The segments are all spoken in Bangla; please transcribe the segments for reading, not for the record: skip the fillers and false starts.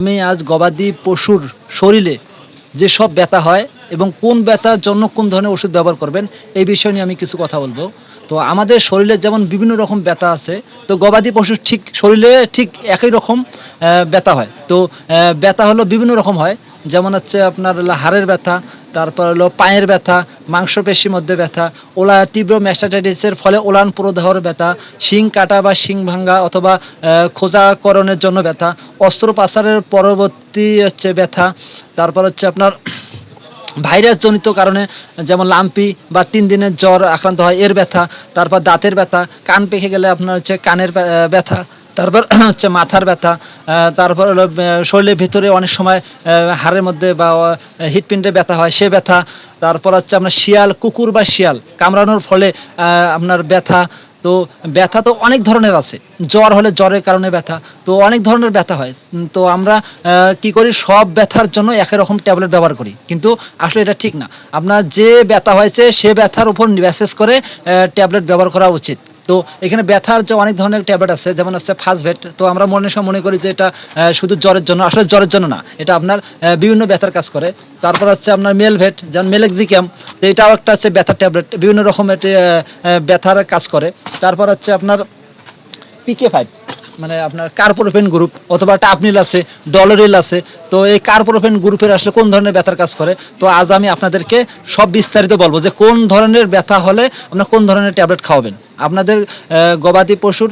আমি আজ গবাদি পশুর শরীরে যেসব ব্যথা হয় এবং কোন ব্যথার জন্য কোন ধরনের ওষুধ ব্যবহার করবেন এই বিষয় নিয়ে আমি কিছু কথা বলবো। তো আমাদের শরীরে যেমন বিভিন্ন রকম ব্যথা আছে, তো গবাদি পশুর ঠিক শরীরে ঠিক একই রকম ব্যথা হয়। তো ব্যথা হলো বিভিন্ন রকম হয়, যেমন হচ্ছে আপনার হলো হাড়ের ব্যথা, তারপর হলো পায়ের ব্যথা, মাংসপেশির মধ্যে ব্যথা, তীব্র ম্যাস্টাইটিসের ফলে ওলান প্রদাহর ব্যথা, শিং কাটা বা শিং ভাঙ্গা অথবা খোঁজাকরণের জন্য ব্যথা, অস্ত্রোপচারের পরবর্তী হচ্ছে ব্যথা, তারপর হচ্ছে আপনার ভাইরাস জনিত কারণে যেমন লাম্পি বা ৩ দিনের জ্বর আক্রান্ত হয় এর ব্যথা, তারপর দাঁতের ব্যথা, কান পেকে গেলে আপনার হচ্ছে কানের ব্যথা, তারপর হচ্ছে মাথার ব্যথা, তারপর হলো শরীরের ভিতরে অনেক সময় হাড়ের মধ্যে বা হৃৎপিণ্ডে ব্যথা হয় সে ব্যথা, তারপর হচ্ছে আপনার কুকুর বা শিয়াল কামড়ানোর ফলে আপনার ব্যথা। তো ব্যথা তো অনেক ধরনের আছে, জ্বর হলে জ্বরের কারণে ব্যথা, তো অনেক ধরনের ব্যথা হয়। তো আমরা কি করি, সব ব্যথার জন্য একই রকম ট্যাবলেট ব্যবহার করি, কিন্তু আসলে এটা ঠিক না। আপনার যে ব্যথা হয়েছে সে ব্যথার উপর বিশেষ করে ট্যাবলেট ব্যবহার করা উচিত। তো এখানে ব্যথার যে অনেক ধরনের ট্যাবলেট আছে, যেমন আছে ফাস্টভেট। তো আমরা মনে করি যে এটা শুধু জ্বরের জন্য, আসলে জ্বরের জন্য না, এটা আপনার বিভিন্ন ব্যথার কাজ করে। তারপর হচ্ছে আপনার মেলভেট, যেমন মেলেক্সিক্যাম, তো এটাও একটা হচ্ছে ব্যথার ট্যাবলেট, বিভিন্ন রকমের ব্যথার কাজ করে। তারপর হচ্ছে আপনার PK5, মানে আপনার কার্পোরোফেন গ্রুপ, অথবা টাপনিল আছে, ডলোরিল আছে। তো এই কার্পোরোফেন গ্রুপের আসলে কোন ধরনের ব্যথার কাজ করে, তো আজ আমি আপনাদেরকে সব বিস্তারিত বলবো যে কোন ধরনের ব্যথা হলে আপনার কোন ধরনের ট্যাবলেট খাওয়াবেন। আপনাদের গবাদি পশুর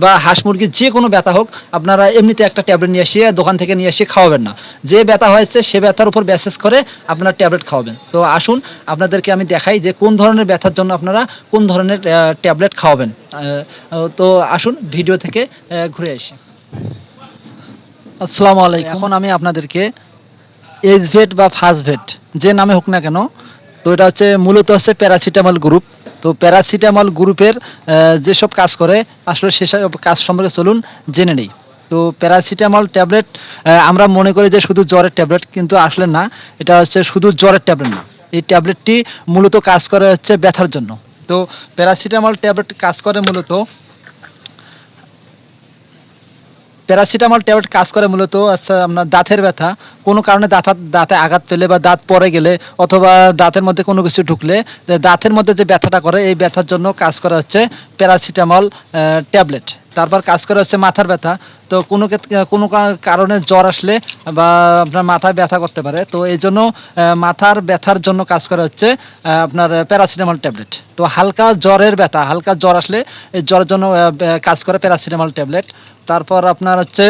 বা হাঁস মুরগির যে কোনো ব্যথা হোক, আপনারা এমনিতে একটা ট্যাবলেট নিয়ে এসে দোকান থেকে নিয়ে এসে খাওয়াবেন না। যে ব্যথা হয়েছে সে ব্যথার উপর বেসিস করে আপনারা ট্যাবলেট খাওয়াবেন। তো আসুন আপনাদেরকে আমি দেখাই যে কোন ধরনের ব্যথার জন্য আপনারা কোন ধরনের ট্যাবলেট খাওয়াবেন। তো আসুন ভিডিও থেকে ঘুরে আসি। আসসালামু আলাইকুম। এখন আমি আপনাদেরকে এসভেট বা ফাস্টভেট যে নামে হোক না কেন, তো এটা হচ্ছে মূলত হচ্ছে প্যারাসিটামল গ্রুপ। তো প্যারাসিটামল গ্রুপের যেসব কাজ করে আসলে সেসব কাজ সম্পর্কে চলুন জেনে নেই। তো প্যারাসিটামল ট্যাবলেট আমরা মনে করি যে শুধু জ্বরের ট্যাবলেট, কিন্তু আসলে না, এটা হচ্ছে শুধু জ্বরের ট্যাবলেট না। এই ট্যাবলেটটি মূলত কাজ করে হচ্ছে ব্যথার জন্য। তো প্যারাসিটামল ট্যাবলেট কাজ করে মূলত প্যারাসিটামল ট্যাবলেট কাজ করে মূলত আচ্ছা আপনার দাঁতের ব্যথা, কোনো কারণে দাঁতে আঘাত পেলে বা দাঁত পড়ে গেলে অথবা দাঁতের মধ্যে কোনো কিছু ঢুকলে দাঁতের মধ্যে যে ব্যথাটা করে এই ব্যথার জন্য কাজ করা হচ্ছে প্যারাসিটামল ট্যাবলেট। তারপর কাজ করা হচ্ছে মাথার ব্যথা। তো কোনো কারণে জ্বর আসলে বা আপনার মাথায় ব্যথা করতে পারে, তো এই জন্য মাথার ব্যথার জন্য কাজ করা হচ্ছে আপনার প্যারাসিটামল ট্যাবলেট। তো হালকা জ্বর আসলে এই জ্বরের জন্য কাজ করে প্যারাসিটামল ট্যাবলেট। তারপর আপনার হচ্ছে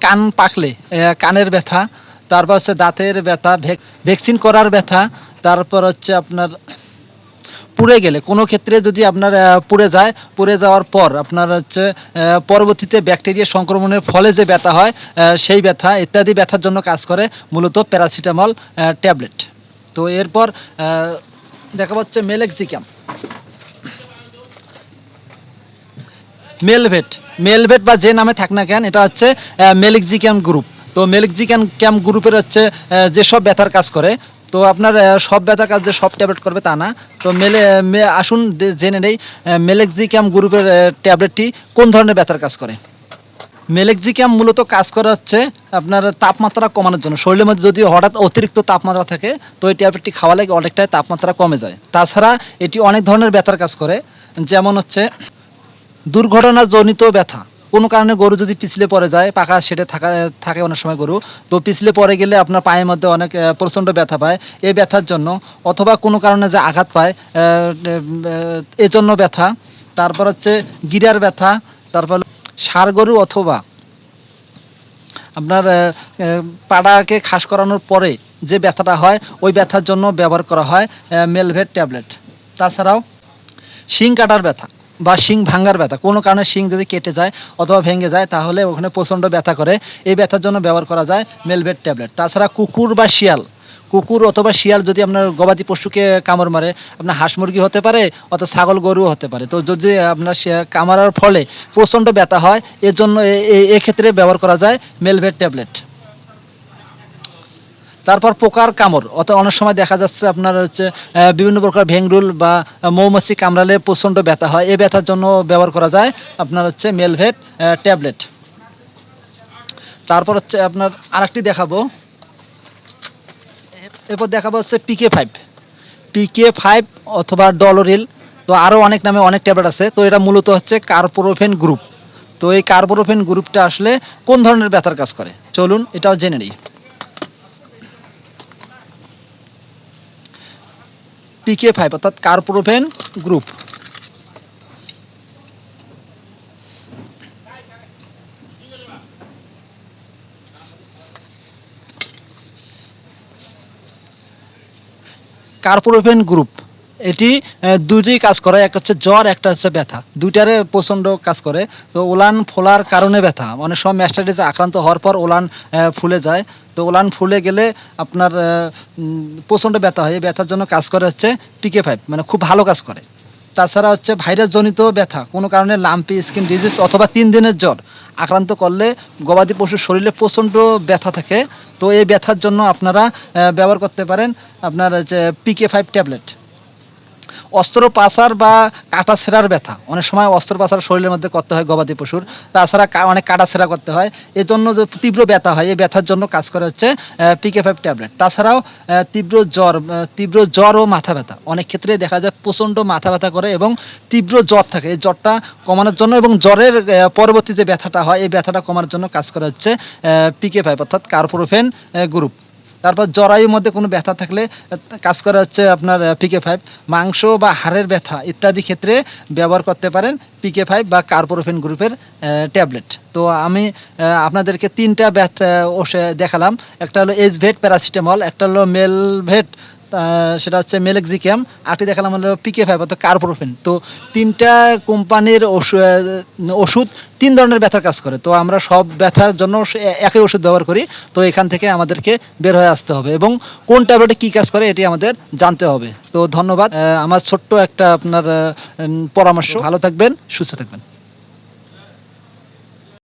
কান পাকলে কানের ব্যথা, তারপর হচ্ছে দাঁতের ব্যথা, ভ্যাকসিন করার ব্যথা, তারপর হচ্ছে আপনার পুড়ে গেলে, কোনো ক্ষেত্রে যদি আপনার পুড়ে যাওয়ার পর আপনার হচ্ছে পরবর্তীতে ব্যাকটেরিয়া সংক্রমণের ফলে যে ব্যথা হয় সেই ব্যথা ইত্যাদি ব্যথার জন্য কাজ করে মূলত প্যারাসিটামল ট্যাবলেট। তো এরপর দেখা হচ্ছে মেলেক্সিক্যাম, মেলভেট বা যে নামে থাক না কেন, এটা হচ্ছে মেলেক্সিক্যাম গ্রুপ। তো মেলেক্সিক্যাম গ্রুপের হচ্ছে যেসব ব্যথার কাজ করে, তো আপনার সব ব্যথার কাজ যে সব ট্যাবলেট করবে তা না। তো আসুন জেনে নেই মেলেক্সিক্যাম গ্রুপের ট্যাবলেটটি কোন ধরনের ব্যথার কাজ করে। মেলেক্সিক্যাম মূলত কাজ করা হচ্ছে আপনার তাপমাত্রা কমানোর জন্য। শরীরের মধ্যে যদি হঠাৎ অতিরিক্ত তাপমাত্রা থাকে, তো এই ট্যাবলেটটি খাওয়ালে অনেকটাই তাপমাত্রা কমে যায়। তাছাড়া এটি অনেক ধরনের ব্যথার কাজ করে, যেমন হচ্ছে দুর্ঘটনাজনিত ব্যথা। কোনো কারণে গরু যদি পিছলে পড়ে যায়, পাকা সেটে থাকে অনেক সময় গরু, তো পিছলে পড়ে গেলে আপনার পায়ের মধ্যে অনেক প্রচণ্ড ব্যথা পায়, এই ব্যথার জন্য। অথবা কোনো কারণে যে আঘাত পায় এজন্য ব্যথা। তারপর হচ্ছে গিরার ব্যথা, তারপর ষাঁড় গরু অথবা আপনার পাড়াকে খাস করানোর পরে যে ব্যথাটা হয় ওই ব্যথার জন্য ব্যবহার করা হয় মেলভেট ট্যাবলেট। তাছাড়াও শিং কাটার ব্যথা বা শিং ভাঙ্গার ব্যথা, কোনো কারণে শিং যদি কেটে যায় অথবা ভেঙে যায় তাহলে ওখানে প্রচণ্ড ব্যথা করে, এই ব্যথার জন্য ব্যবহার করা যায় মেলভেট ট্যাবলেট। তাছাড়া কুকুর অথবা শিয়াল যদি আপনার গবাদি পশুকে কামড় মারে, আপনার হাঁস মুরগি হতে পারে অথবা ছাগল গরুও হতে পারে, তো যদি আপনার কামড়ার ফলে প্রচণ্ড ব্যথা হয় এর জন্য এক্ষেত্রে ব্যবহার করা যায় মেলভেট ট্যাবলেট। তারপর পোকার কামড়, অর্থাৎ অনেক সময় দেখা যাচ্ছে আপনার হচ্ছে বিভিন্ন প্রকার ভেংরুল বা মৌমাছি কামড়ালে প্রচণ্ড ব্যথা হয়, এই ব্যথার জন্য ব্যবহার করা যায় আপনার হচ্ছে মেলভেট ট্যাবলেট। তারপর হচ্ছে আপনার আরেকটি দেখাবো, এরপর দেখাবো হচ্ছে PK5। PK5 অথবা ডলোরিল, তো আরও অনেক নামে অনেক ট্যাবলেট আছে। তো এটা মূলত হচ্ছে কার্বোরোফেন গ্রুপ। তো এই কার্বোরোফেন গ্রুপটা আসলে কোন ধরনের ব্যথার কাজ করে চলুন এটাও জেনে নিই। PK5 অর্থাৎ কার্বোরোফেন গ্রুপ। কার্বোরোফেন গ্রুপ এটি দুইটি কাজ করে, একটা হচ্ছে জ্বর, একটা হচ্ছে ব্যথা, দুইটারে প্রচণ্ড কাজ করে। তো ওলান ফোলার কারণে ব্যথা, অনেক সময় ম্যাস্টাইটিসে আক্রান্ত হওয়ার পর ওলান ফুলে যায়। তো ওলান ফুলে গেলে আপনার প্রচণ্ড ব্যথা হয়। এই ব্যথার জন্য কাজ করে হচ্ছে PK5, মানে খুব ভালো কাজ করে। তাছাড়া হচ্ছে ভাইরাসজনিত ব্যথা, কোনো কারণে লাম্পি স্কিন ডিজিজ অথবা 3 দিনের জ্বর আক্রান্ত করলে গবাদি পশুর শরীরে প্রচণ্ড ব্যথা থাকে। তো এই ব্যথার জন্য আপনারা ব্যবহার করতে পারেন আপনার হচ্ছে PK5 ট্যাবলেট। অস্ত্রোপচার বা কাটা ছেঁড়ার ব্যথা, অনেক সময় অস্ত্রোপচার শরীরের মধ্যে করতে হয় গবাদি পশুর, তাছাড়া অনেক কাটা ছেঁড়া করতে হয়, এজন্য যে তীব্র ব্যথা হয়, এই ব্যথার জন্য কাজ করে হচ্ছে PK5 ট্যাবলেট। তাছাড়াও তীব্র জ্বর ও মাথা ব্যথা, অনেক ক্ষেত্রে দেখা যায় প্রচণ্ড মাথা ব্যথা করে এবং তীব্র জ্বর থাকে, এই জ্বরটা কমানোর জন্য এবং জ্বরের পরবর্তী যে ব্যথাটা হয় এই ব্যথাটা কমানোর জন্য কাজ করে হচ্ছে PK5 অর্থাৎ কার্বোরোফেন গ্রুপ। তারপর জরায়ুর মধ্যে কোনো ব্যথা থাকলে কাজ করা হচ্ছে আপনার PK5। মাংস বা হাড়ের ব্যথা ইত্যাদি ক্ষেত্রে ব্যবহার করতে পারেন PK5 বা কার্বোরোফেন গ্রুপের ট্যাবলেট। তো আমি আপনাদেরকে 3টা ব্যথা দেখালাম, একটা হলো এসভেট প্যারাসিটামল, একটা হলো মেলভেট, সেটা হচ্ছে মেলেক্সিক্যাম, আরটি দেখালাম হলো PK5 অর্থাৎ কার্বোরোফেন। তো 3টা কোম্পানির ওষুধ 3 ধরনের ব্যথার কাজ করে। তো আমরা সব ব্যথার জন্য একই ওষুধ ব্যবহার করি। তো এখান থেকে আমাদেরকে বের হয়ে আসতে হবে এবং কোন ট্যাবলেটে কী কাজ করে এটি আমাদের জানতে হবে। তো ধন্যবাদ, আমার ছোট্ট একটা আপনার পরামর্শ। ভালো থাকবেন, সুস্থ থাকবেন।